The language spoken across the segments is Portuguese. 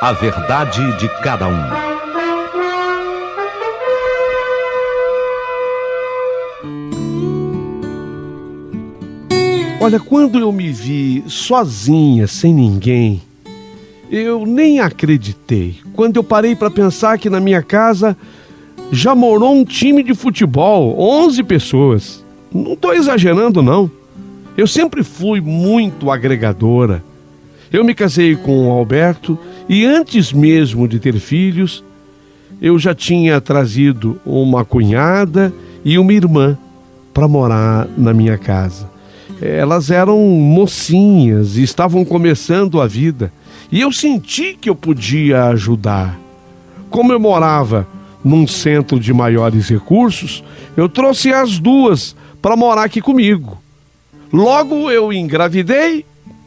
A verdade de cada um. Olha, quando eu me vi sozinha, sem ninguém, eu nem acreditei. Quando eu parei para pensar que na minha casa já morou um time de futebol, 11 pessoas. Não estou exagerando, não. Eu sempre fui muito agregadora. Eu me casei com o Alberto e antes mesmo de ter filhos, eu já tinha trazido uma cunhada e uma irmã para morar na minha casa. Elas eram mocinhas e estavam começando a vida. E eu senti que eu podia ajudar. Como eu morava num centro de maiores recursos, eu trouxe as duas para morar aqui comigo. Logo eu engravidei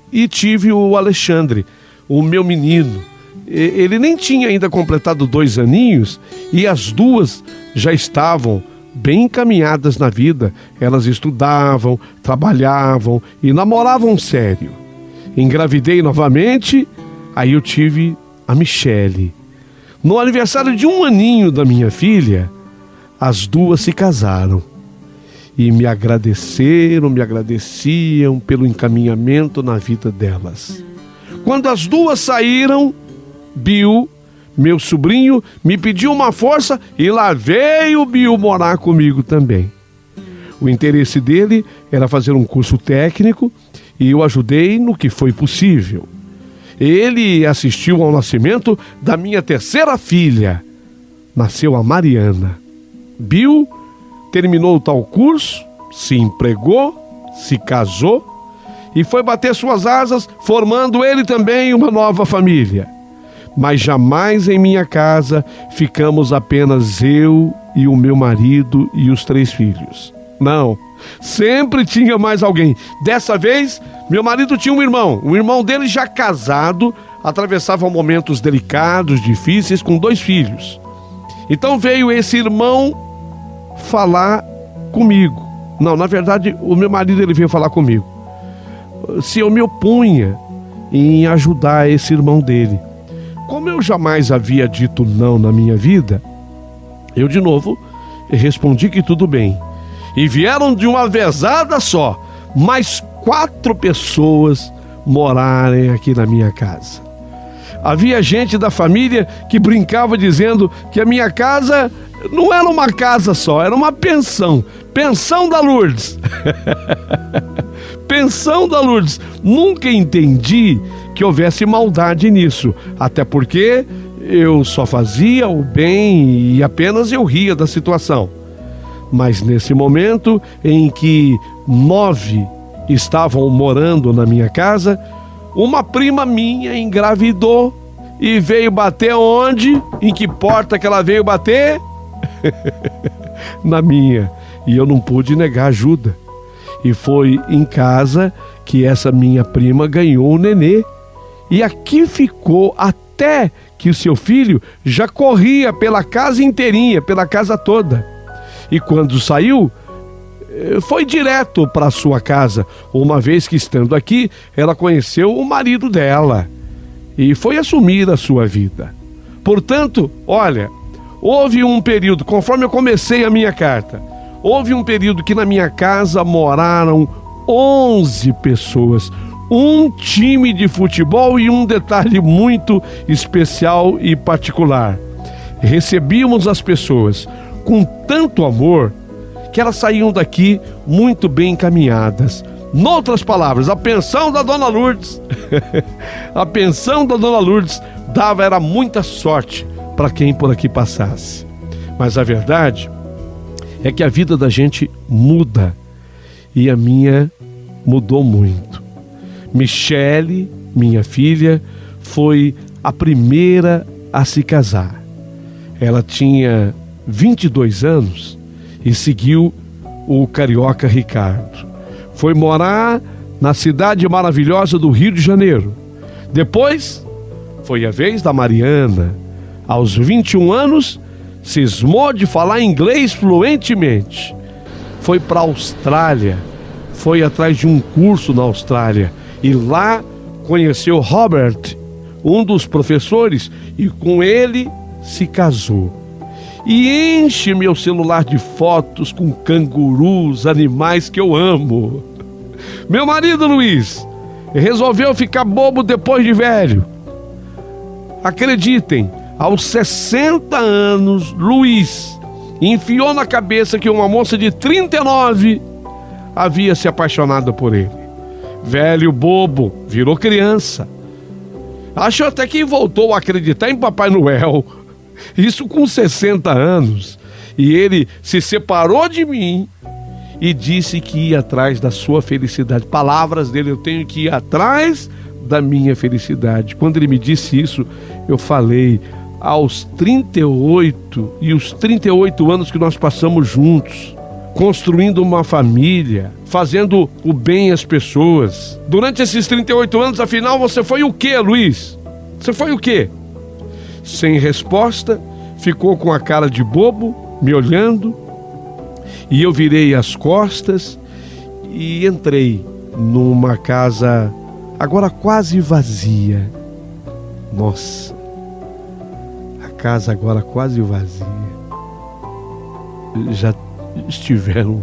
e tive o Alexandre, o meu menino. Ele nem tinha ainda completado 2 aninhos e as duas já estavam bem encaminhadas na vida. Elas estudavam, trabalhavam e namoravam sério. Engravidei novamente, aí eu tive a Michele. No aniversário de 1 aninho da minha filha, as duas se casaram. E me agradeciam pelo encaminhamento na vida delas. Quando as duas saíram, Bill, meu sobrinho, me pediu uma força e lá veio o Bill morar comigo também. O interesse dele era fazer um curso técnico e eu ajudei no que foi possível. Ele assistiu ao nascimento da minha 3ª filha. Nasceu a Mariana. Bill terminou o tal curso, se empregou, se casou e foi bater suas asas, formando ele também uma nova família. Mas jamais em minha casa ficamos apenas eu e o meu marido e os 3 filhos. Não, sempre tinha mais alguém. Dessa vez, meu marido tinha um irmão. O irmão dele, já casado, atravessava momentos delicados, difíceis, com 2 filhos. Então veio esse irmão falar comigo. Não, na verdade, o meu marido ele veio falar comigo. Se eu me opunha em ajudar esse irmão dele. Como eu jamais havia dito não na minha vida, eu de novo respondi que tudo bem. E vieram de uma vezada só, mais 4 pessoas morarem aqui na minha casa. Havia gente da família que brincava dizendo que a minha casa não era uma casa só, era uma pensão. Pensão da Lourdes. Pensão da Lourdes. Nunca entendi que houvesse maldade nisso, até porque eu só fazia o bem e apenas eu ria da situação. Mas nesse momento em que 9 estavam morando na minha casa, uma prima minha engravidou e veio bater onde? Em que porta que ela veio bater? Na minha. E eu não pude negar ajuda. E foi em casa que essa minha prima ganhou o nenê. E aqui ficou até que o seu filho já corria pela casa inteirinha, pela casa toda. E quando saiu, foi direto para a sua casa, uma vez que, estando aqui, ela conheceu o marido dela e foi assumir a sua vida. Portanto, olha, houve um período, conforme eu comecei a minha carta, houve um período que na minha casa moraram 11 pessoas, um time de futebol e um detalhe muito especial e particular. Recebíamos as pessoas com tanto amor que elas saíam daqui muito bem encaminhadas. Noutras palavras, a pensão da Dona Lourdes, a pensão da Dona Lourdes era muita sorte para quem por aqui passasse. Mas a verdade é que a vida da gente muda e a minha mudou muito. Michele, minha filha, foi a primeira a se casar. Ela tinha 22 anos e seguiu o carioca Ricardo. Foi morar na cidade maravilhosa do Rio de Janeiro. Depois, foi a vez da Mariana. Aos 21 anos, cismou de falar inglês fluentemente. Foi para a Austrália, foi atrás de um curso na Austrália e lá conheceu Robert, um dos professores, e com ele se casou. E enche meu celular de fotos com cangurus, animais que eu amo. Meu marido Luiz resolveu ficar bobo depois de velho. Acreditem, aos 60 anos, Luiz enfiou na cabeça que uma moça de 39 havia se apaixonado por ele. Velho bobo, virou criança. Achou até que voltou a acreditar em Papai Noel. Isso com 60 anos. E ele se separou de mim e disse que ia atrás da sua felicidade. Palavras dele: eu tenho que ir atrás da minha felicidade. Quando ele me disse isso, eu falei: aos 38 e os 38 anos que nós passamos juntos, construindo uma família, fazendo o bem às pessoas. Durante esses 38 anos, afinal, você foi o quê, Luiz? Você foi o quê? Sem resposta, ficou com a cara de bobo, me olhando, e eu virei as costas e entrei numa casa agora quase vazia. Nossa, a casa agora quase vazia. Já estiveram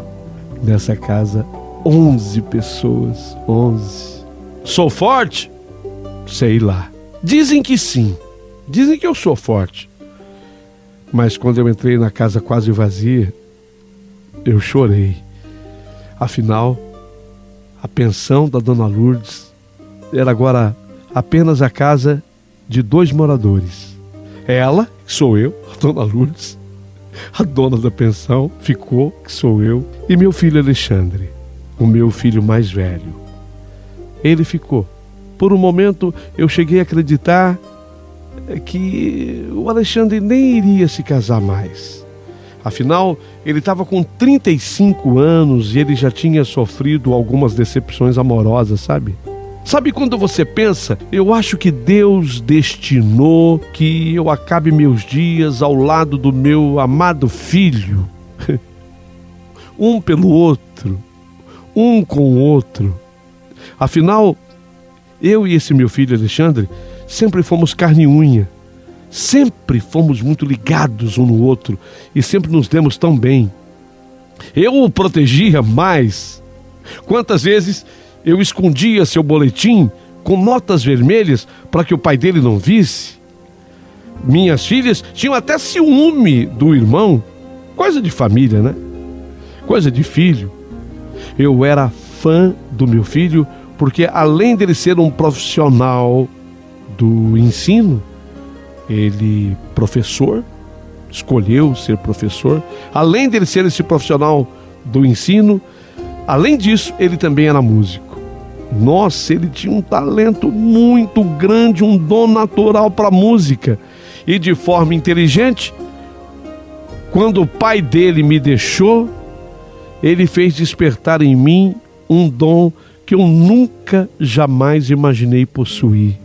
nessa casa 11 pessoas. 11. Sou forte? Sei lá. Dizem que sim. Dizem que eu sou forte. Mas quando eu entrei na casa quase vazia, eu chorei. Afinal, a pensão da Dona Lourdes era agora apenas a casa de 2 moradores. Ela, que sou eu, a Dona Lourdes, a dona da pensão, ficou, que sou eu, e meu filho Alexandre, o meu filho mais velho. Ele ficou. Por um momento eu cheguei a acreditar que o Alexandre nem iria se casar mais. Afinal, ele estava com 35 anos e ele já tinha sofrido algumas decepções amorosas, sabe? Sabe quando você pensa: eu acho que Deus destinou que eu acabe meus dias ao lado do meu amado filho, um pelo outro, um com o outro. Afinal, eu e esse meu filho Alexandre sempre fomos carne e unha, sempre fomos muito ligados um no outro e sempre nos demos tão bem. Eu o protegia mais. Quantas vezes eu escondia seu boletim com notas vermelhas para que o pai dele não visse. Minhas filhas tinham até ciúme do irmão. Coisa de família, né? Coisa de filho. Eu era fã do meu filho porque, além dele ser um profissional do ensino, ele, professor, escolheu ser professor. Além dele ser esse profissional do ensino, além disso, ele também era músico. Nossa, ele tinha um talento muito grande, um dom natural para música. E de forma inteligente, quando o pai dele me deixou, ele fez despertar em mim um dom que eu nunca, jamais imaginei possuir.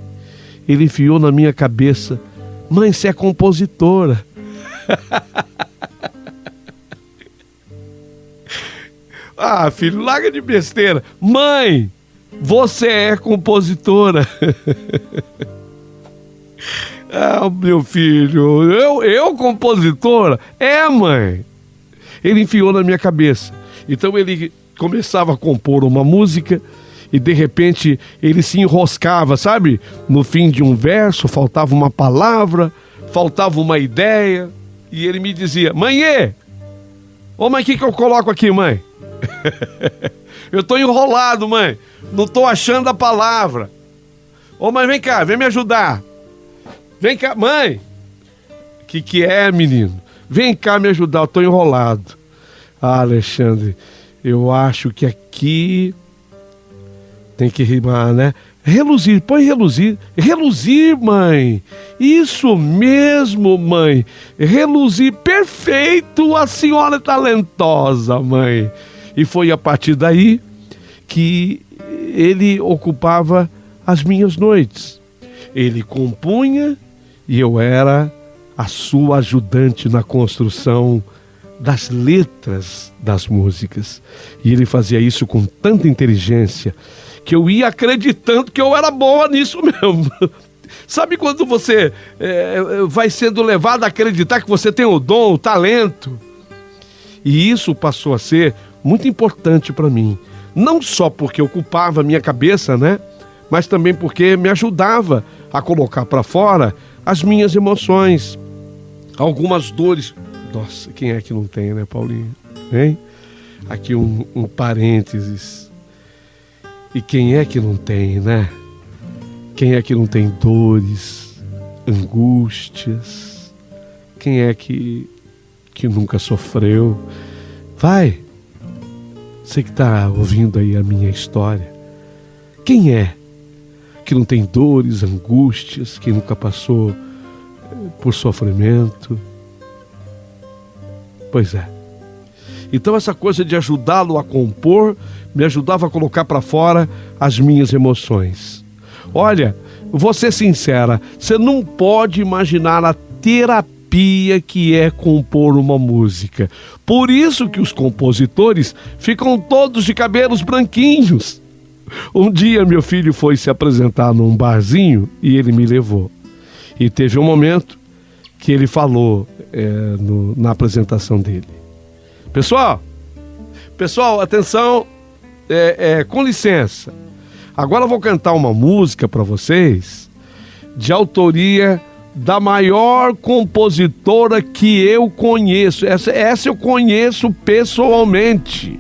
Ele enfiou na minha cabeça: mãe, você é compositora. Ah, filho, larga de besteira. Mãe, você é compositora. Ah, meu filho, eu compositora? É, mãe. Ele enfiou na minha cabeça. Então ele começava a compor uma música e de repente ele se enroscava, sabe? No fim de um verso faltava uma palavra, faltava uma ideia, e ele me dizia: mãe, ô mãe, o que eu coloco aqui, mãe? Eu tô enrolado, mãe, não tô achando a palavra. Ô mãe, vem cá, vem me ajudar. Vem cá, mãe. Que é, menino? Vem cá me ajudar, eu tô enrolado. Ah, Alexandre, eu acho que aqui tem que rimar, né? Reluzir, põe reluzir. Reluzir, mãe. Isso mesmo, mãe. Reluzir, perfeito. A senhora é talentosa, mãe. E foi a partir daí que ele ocupava as minhas noites. Ele compunha e eu era a sua ajudante na construção das letras das músicas. E ele fazia isso com tanta inteligência que eu ia acreditando que eu era boa nisso mesmo. Sabe quando você vai sendo levado a acreditar que você tem o dom, o talento? E isso passou a ser muito importante para mim. Não só porque ocupava a minha cabeça, né? Mas também porque me ajudava a colocar para fora as minhas emoções, algumas dores. Nossa, quem é que não tem, né, Paulinho? Hein? Aqui um parênteses. E quem é que não tem, né? Quem é que não tem dores, angústias? Quem é que nunca sofreu? Vai, você que está ouvindo aí a minha história, quem é que não tem dores, angústias, que nunca passou por sofrimento? Pois é. Então essa coisa de ajudá-lo a compor me ajudava a colocar para fora as minhas emoções. Olha, vou ser sincera, você não pode imaginar a terapia que é compor uma música. Por isso que os compositores ficam todos de cabelos branquinhos. Um dia meu filho foi se apresentar num barzinho e ele me levou. E teve um momento que ele falou na apresentação dele. Pessoal, atenção, com licença. Agora eu vou cantar uma música para vocês de autoria da maior compositora que eu conheço. Essa eu conheço pessoalmente.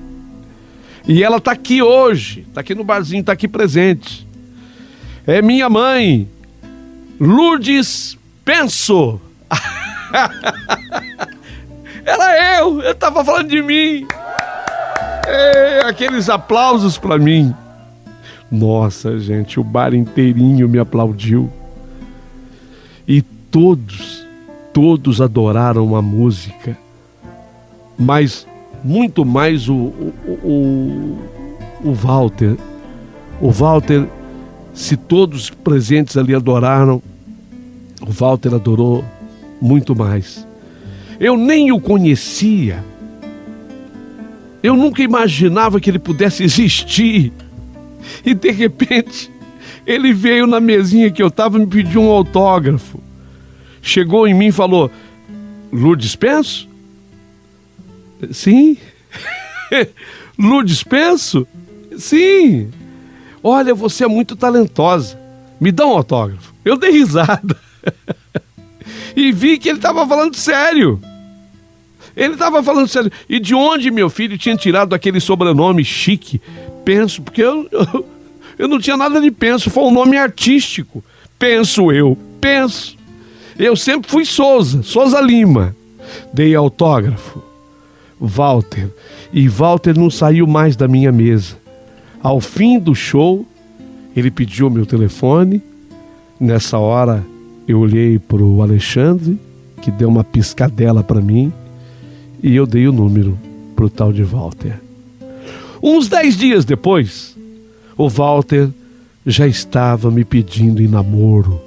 E ela está aqui hoje, está aqui no barzinho, está aqui presente. É minha mãe, Lourdes Penso. Era eu estava falando de mim. Aqueles aplausos para mim. Nossa, gente, o bar inteirinho me aplaudiu. E todos adoraram a música. Mas muito mais o Walter. O Walter, se todos presentes ali adoraram, o Walter adorou muito mais. Eu nem o conhecia. Eu nunca imaginava que ele pudesse existir. E de repente, ele veio na mesinha que eu estava e me pediu um autógrafo. Chegou em mim e falou: Lourdes Penso? Sim. Lourdes Penso? Sim. Olha, você é muito talentosa. Me dá um autógrafo. Eu dei risada. E vi que ele estava falando sério. Ele estava falando sério. E de onde meu filho tinha tirado aquele sobrenome chique? Penso, porque eu não tinha nada de Penso, foi um nome artístico. Penso eu. Eu sempre fui Souza Lima. Dei autógrafo. Walter. E Walter não saiu mais da minha mesa. Ao fim do show, ele pediu meu telefone. Nessa hora, eu olhei para o Alexandre, que deu uma piscadela para mim, e eu dei o número para o tal de Walter. Uns 10 dias depois, o Walter já estava me pedindo em namoro.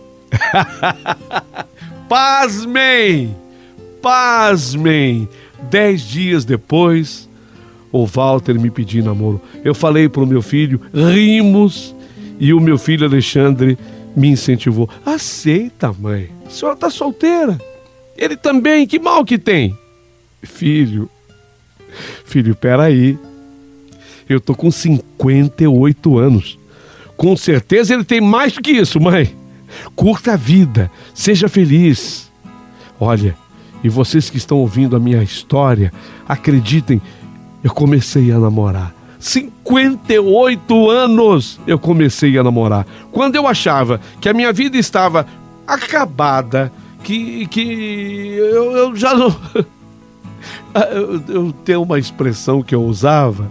Pasmem! 10 dias depois, o Walter me pediu em namoro. Eu falei para o meu filho, rimos, e o meu filho Alexandre me incentivou. Aceita, mãe, a senhora está solteira. Ele também, que mal que tem? Filho, peraí. Eu tô com 58 anos. Com certeza ele tem mais do que isso, mãe. Curta a vida, seja feliz. Olha, e vocês que estão ouvindo a minha história, acreditem, eu comecei a namorar. 58 anos eu comecei a namorar. Quando eu achava que a minha vida estava acabada, que eu já não... Eu tenho uma expressão que eu usava: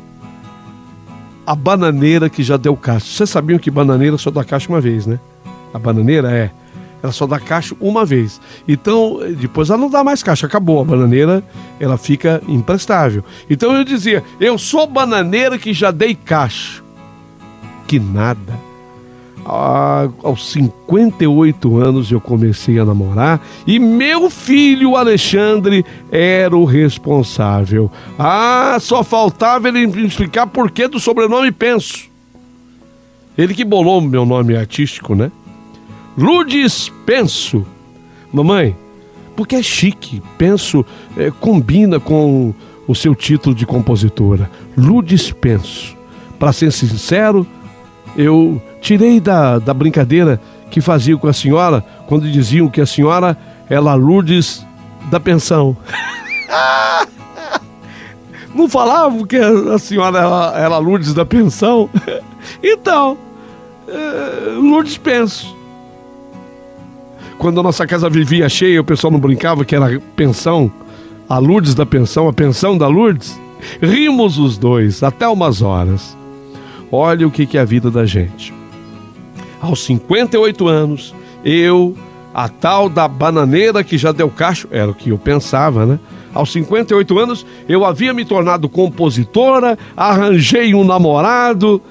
a bananeira que já deu cacho. Vocês sabiam que bananeira só dá cacho uma vez, né? A bananeira ela só dá cacho uma vez. Então, depois ela não dá mais cacho, acabou. A bananeira, ela fica imprestável. Então eu dizia, eu sou bananeira que já dei cacho. Que nada. Aos 58 anos eu comecei a namorar e meu filho Alexandre era o responsável. Só faltava ele me explicar por que do sobrenome Penso. Ele que bolou o meu nome artístico, né? Lourdes Penso. Mamãe, porque é chique, Penso combina com o seu título de compositora. Lourdes Penso. Para ser sincero, eu tirei da brincadeira que faziam com a senhora, quando diziam que a senhora era Lourdes da Pensão. Não falavam que a senhora era Lourdes da Pensão? Então, Lourdes Penso. Quando a nossa casa vivia cheia, o pessoal não brincava que era pensão, a Lourdes da Pensão, a pensão da Lourdes? Rimos os dois, até umas horas. Olha o que é a vida da gente. Aos 58 anos, eu, a tal da bananeira que já deu cacho, era o que eu pensava, né? Aos 58 anos, eu havia me tornado compositora, arranjei um namorado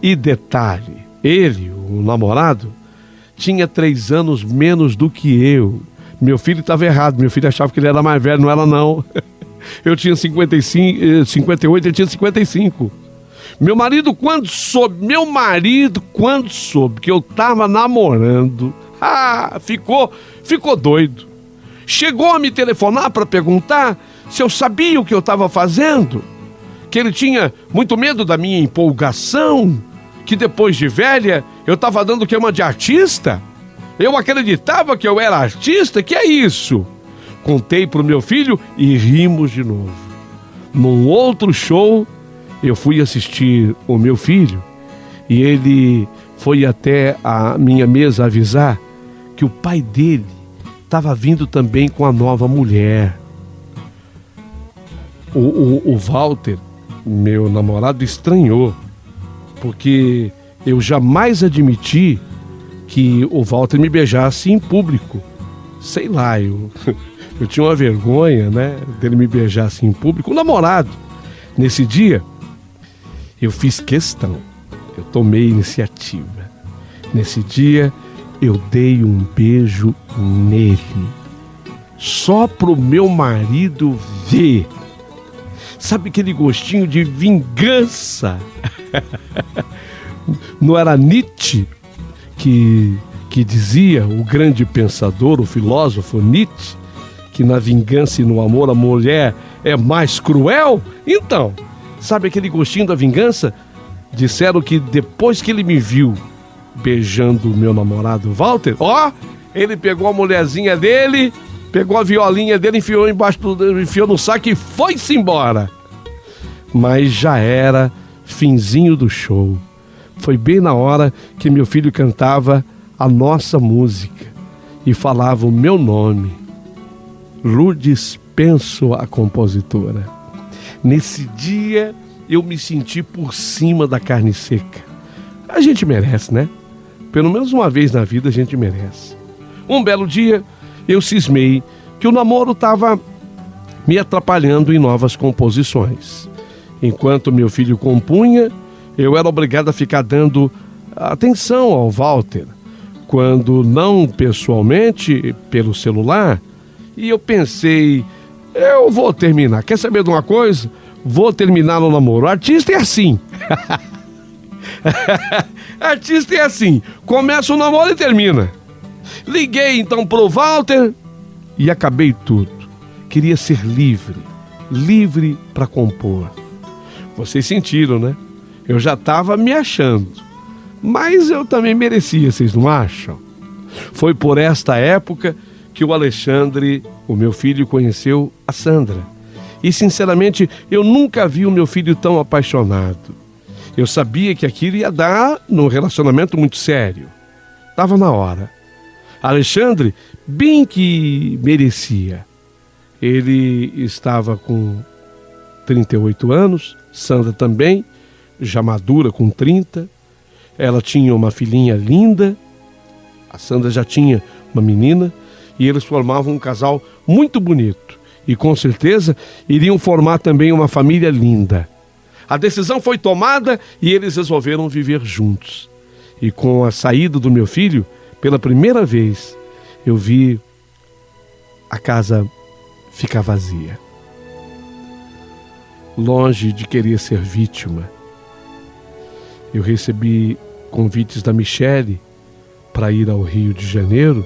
e detalhe, ele, o namorado, tinha 3 anos menos do que eu. Meu filho estava errado, meu filho achava que ele era mais velho, não era não. Eu tinha 58, ele tinha 55. Meu marido, quando soube que eu estava namorando, ficou doido. Chegou a me telefonar para perguntar se eu sabia o que eu estava fazendo, que ele tinha muito medo da minha empolgação, que depois de velha eu estava dando queima de artista. Eu acreditava que eu era artista, que é isso? Contei para o meu filho e rimos de novo. Num outro show, eu fui assistir o meu filho e ele foi até a minha mesa avisar que o pai dele estava vindo também com a nova mulher. O Walter, meu namorado, estranhou, porque eu jamais admiti que o Walter me beijasse em público. Sei lá, eu tinha uma vergonha, né, dele me beijar assim em público. O namorado, nesse dia, eu fiz questão, eu tomei iniciativa. Nesse dia, eu dei um beijo nele, só pro meu marido ver. Sabe aquele gostinho de vingança? Não era Nietzsche que dizia, o grande pensador, o filósofo Nietzsche, que na vingança e no amor a mulher é mais cruel? Então, sabe aquele gostinho da vingança? Disseram que depois que ele me viu beijando o meu namorado Walter, ele pegou a mulherzinha dele, pegou a violinha dele, enfiou no saco e foi-se embora. Mas já era finzinho do show. Foi bem na hora que meu filho cantava a nossa música e falava o meu nome. Lourdes Penso, a compositora. Nesse dia eu me senti por cima da carne seca. A gente merece, né? Pelo menos uma vez na vida a gente merece. Um belo dia eu cismei que o namoro estava me atrapalhando em novas composições. Enquanto meu filho compunha, eu era obrigado a ficar dando atenção ao Walter, quando não pessoalmente, pelo celular. E eu pensei, eu vou terminar. Quer saber de uma coisa? Vou terminar no namoro. Artista é assim. Artista é assim. Começa o namoro e termina. Liguei então pro Walter e acabei tudo. Queria ser livre para compor. Vocês sentiram, né? Eu já estava me achando, mas eu também merecia, vocês não acham? Foi por esta época que o Alexandre, o meu filho, conheceu a Sandra. E sinceramente, eu nunca vi o meu filho tão apaixonado. Eu sabia que aquilo ia dar num relacionamento muito sério. Estava na hora. Alexandre, bem que merecia. Ele estava com 38 anos, Sandra também, já madura com 30. Ela tinha uma filhinha linda, a Sandra já tinha uma menina, e eles formavam um casal muito bonito. E com certeza iriam formar também uma família linda. A decisão foi tomada e eles resolveram viver juntos. E com a saída do meu filho, pela primeira vez, eu vi a casa ficar vazia. Longe de querer ser vítima, eu recebi convites da Michele para ir ao Rio de Janeiro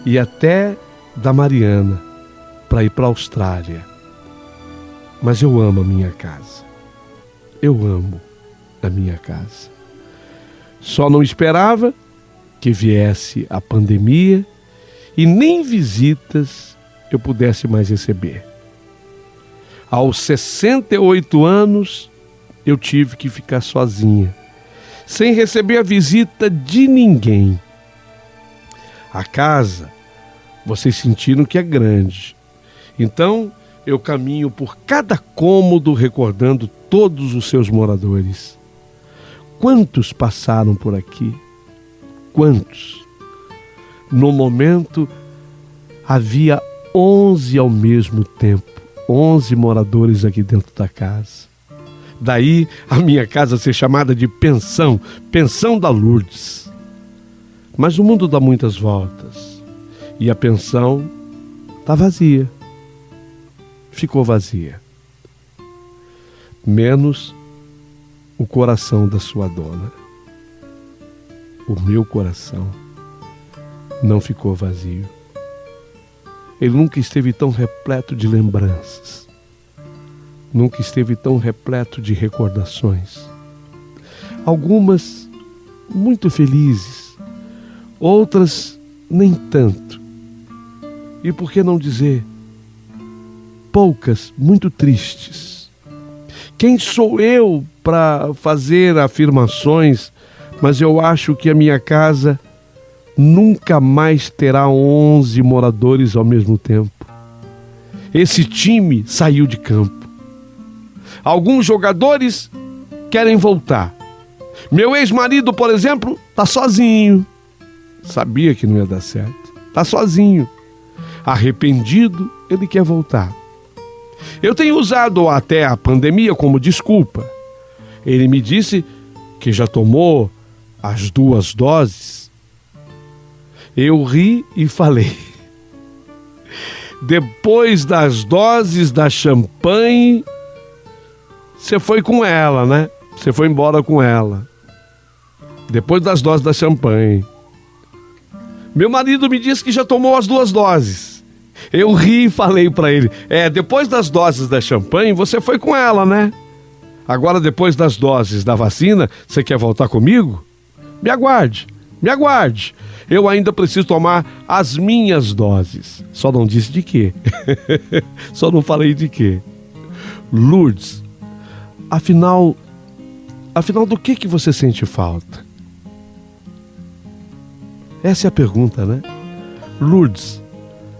e até da Mariana para ir para a Austrália. Mas eu amo a minha casa. Eu amo a minha casa. Só não esperava que viesse a pandemia e nem visitas eu pudesse mais receber. Aos 68 anos, eu tive que ficar sozinha, sem receber a visita de ninguém. A casa, vocês sentiram que é grande. Então, eu caminho por cada cômodo recordando todos os seus moradores. Quantos passaram por aqui? Quantos? No momento, havia 11 ao mesmo tempo. 11 moradores aqui dentro da casa. Daí a minha casa ser chamada de pensão, pensão da Lourdes. Mas o mundo dá muitas voltas e a pensão está vazia. Ficou vazia. Menos o coração da sua dona. O meu coração não ficou vazio. Ele nunca esteve tão repleto de lembranças. Nunca esteve tão repleto de recordações. Algumas muito felizes, outras nem tanto. E por que não dizer, poucas muito tristes. Quem sou eu para fazer afirmações, mas eu acho que a minha casa nunca mais terá 11 moradores ao mesmo tempo. Esse time saiu de campo. Alguns jogadores querem voltar. Meu ex-marido, por exemplo, está sozinho. Sabia que não ia dar certo. Está sozinho. Arrependido, ele quer voltar. Eu tenho usado até a pandemia como desculpa. Ele me disse que já tomou as 2 doses. Eu ri e falei. Depois das doses da champanhe, você foi com ela, né? Você foi embora com ela. Depois das doses da champanhe. Meu marido me disse que já tomou as 2 doses. Eu ri e falei para ele, depois das doses da champanhe, você foi com ela, né? Agora, depois das doses da vacina, você quer voltar comigo? Me aguarde, me aguarde. Eu ainda preciso tomar as minhas doses. Só não disse de quê. Só não falei de quê. Lourdes, afinal do que você sente falta? Essa é a pergunta, né? Lourdes,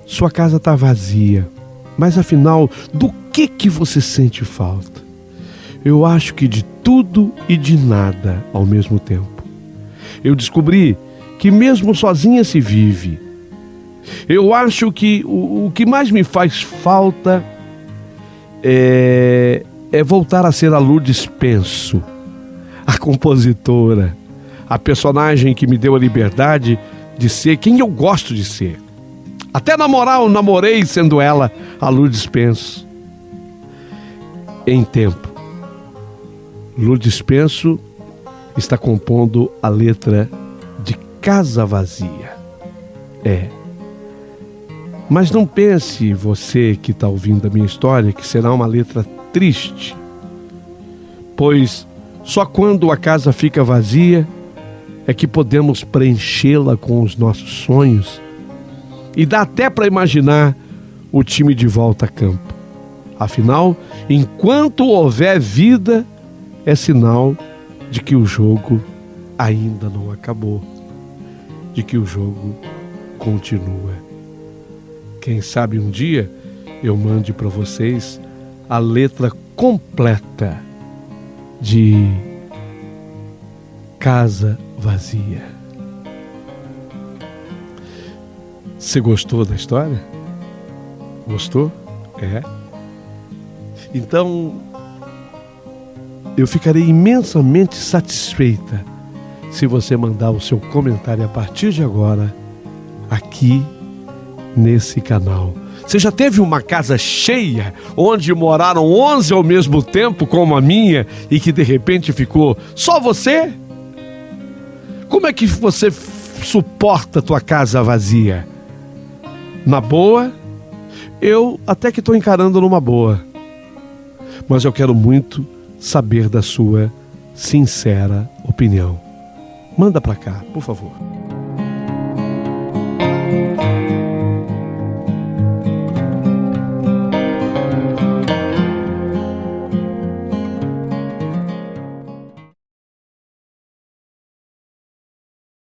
sua casa está vazia, mas afinal, do que você sente falta? Eu acho que de tudo e de nada ao mesmo tempo. Eu descobri que mesmo sozinha se vive. Eu acho que o que mais me faz falta é voltar a ser a Lourdes Penso, a compositora, a personagem que me deu a liberdade de ser quem eu gosto de ser. Até namorar, eu namorei sendo ela a Lourdes Penso. Em tempo, Lourdes Penso está compondo a letra de Casa Vazia. Mas não pense, você que está ouvindo a minha história, que será uma letra triste, pois só quando a casa fica vazia é que podemos preenchê-la com os nossos sonhos, e dá até para imaginar o time de volta a campo. Afinal, enquanto houver vida, é sinal de que o jogo ainda não acabou, de que o jogo continua. Quem sabe um dia eu mande para vocês a letra completa de Casa Vazia. Você gostou da história? Gostou? Então, eu ficarei imensamente satisfeita se você mandar o seu comentário a partir de agora aqui nesse canal. Você já teve uma casa cheia onde moraram 11 ao mesmo tempo como a minha e que de repente ficou só você? Como é que você suporta tua casa vazia. Na boa, eu até que estou encarando numa boa. Mas eu quero muito saber da sua sincera opinião. Manda para cá, por favor.